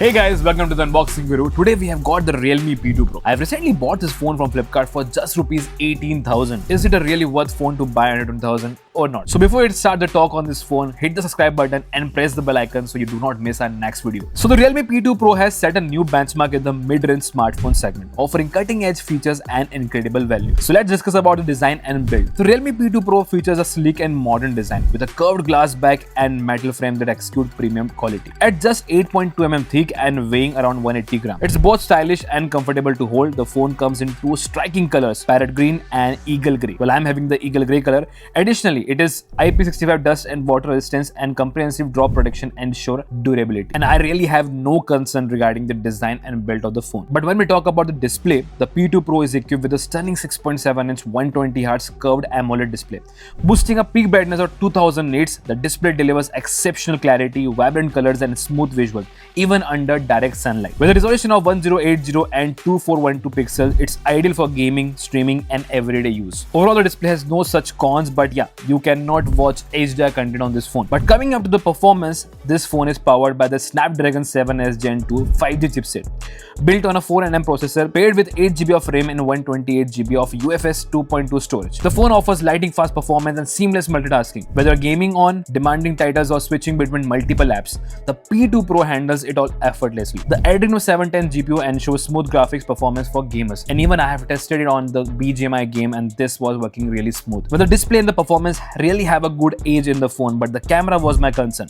Hey guys, welcome to the unboxing video. Today we have got the Realme P2 Pro. I've recently bought this phone from Flipkart for just rupees 18,000. Is it a really worth phone to buy under 20,000 or not? So before we start the talk on this phone, hit the subscribe button and press the bell icon so you do not miss our next video. So the Realme P2 Pro has set a new benchmark in the mid-range smartphone segment, offering cutting-edge features and incredible value. So let's discuss about the design and build. The Realme P2 Pro features a sleek and modern design with a curved glass back and metal frame that exudes premium quality. At just 8.2 mm thick and weighing around 180 grams. It's both stylish and comfortable to hold. The phone comes in two striking colors, Parrot green and eagle grey. Well, I'm having the eagle grey color. Additionally, it is IP65 dust and water resistance and comprehensive drop protection ensure durability. And I really have no concern regarding the design and build of the phone. But when we talk about the display, the P2 Pro is equipped with a stunning 6.7-inch 120Hz curved AMOLED display. Boosting a peak brightness of 2000 nits, the display delivers exceptional clarity, vibrant colors and smooth visuals, even under direct sunlight. With a resolution of 1080 and 2412 pixels, it's ideal for gaming, streaming and everyday use. Overall, the display has no such cons, but yeah, you cannot watch HDR content on this phone. But coming up to the performance, this phone is powered by the Snapdragon 7S Gen 2 5G chipset. Built on a 4nm processor paired with 8GB of RAM and 128GB of UFS 2.2 storage. The phone offers lightning fast performance and seamless multitasking. Whether gaming on, demanding titles or switching between multiple apps, the P2 Pro handles it all effortlessly. The Adreno 710 GPU ensures smooth graphics performance for gamers. And even I have tested it on the BGMI game and this was working really smooth. But the display and the performance really have a good edge in the phone, but the camera was my concern.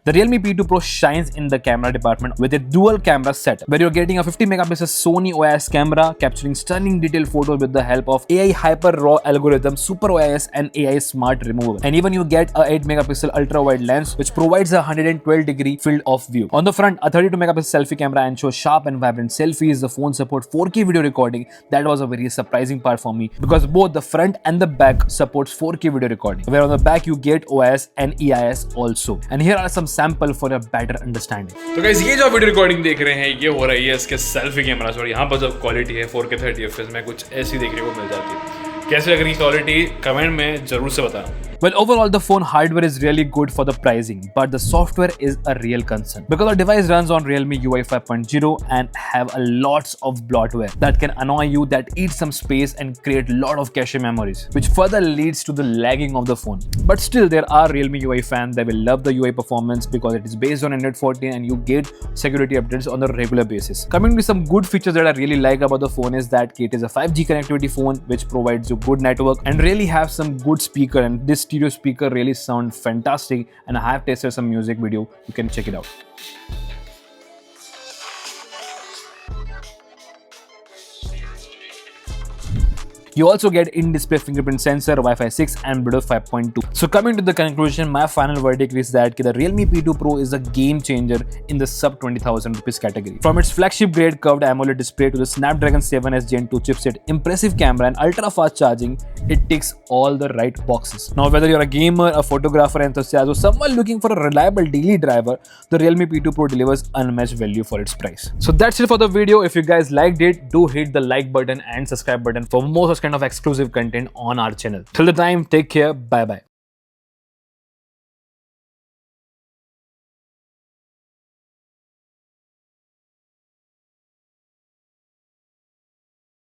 The Realme P2 Pro shines in the camera department with a dual camera setup, where you're getting a 50 megapixel Sony OIS camera capturing stunning detailed photos with the help of AI Hyper RAW algorithm, Super OIS and AI Smart Removal. And even you get a 8 megapixel ultra wide lens which provides a 112-degree field of view. On the front, a 32 megapixel selfie camera ensures sharp and vibrant selfies. The phone supports 4K video recording. That was a very surprising part for me because both the front and the back supports 4K video recording, where on the back you get OIS and EIS also. And here are some sample for a better understanding. तो guys ये जो video recording देख रहे हैं ये हो रही है इसके सेल्फी कैमरा से और यहाँ पर जब क्वालिटी है 4K 30 FPS में कुछ ऐसी देखने को मिल जाती है। कैसे लग रही क्वालिटी कमेंट में जरूर से बताना। Well, overall, the phone hardware is really good for the pricing, but the software is a real concern because the device runs on Realme UI 5.0 and have a lots of bloatware that can annoy you, that eats some space and create a lot of cache memories, which further leads to the lagging of the phone. But still, there are Realme UI fans that will love the UI performance because it is based on Android 14 and you get security updates on a regular basis. Coming to some good features that I really like about the phone is that it is a 5G connectivity phone which provides you good network and really have some good speaker, and this stereo speaker really sound fantastic, and I have tested some music video. You can check it out. You also get in-display fingerprint sensor, Wi-Fi 6 and Bluetooth 5.2. So coming to the conclusion, my final verdict is that the Realme P2 Pro is a game changer in the sub 20,000 rupees category. From its flagship grade curved AMOLED display to the Snapdragon 7S Gen 2 chipset, impressive camera and ultra fast charging, it ticks all the right boxes. Now whether you're a gamer, a photographer, enthusiast or someone looking for a reliable daily driver, the Realme P2 Pro delivers unmatched value for its price. So that's it for the video. If you guys liked it, do hit the like button and subscribe button for more such kind of exclusive content on our channel. Till the time, take care, bye bye.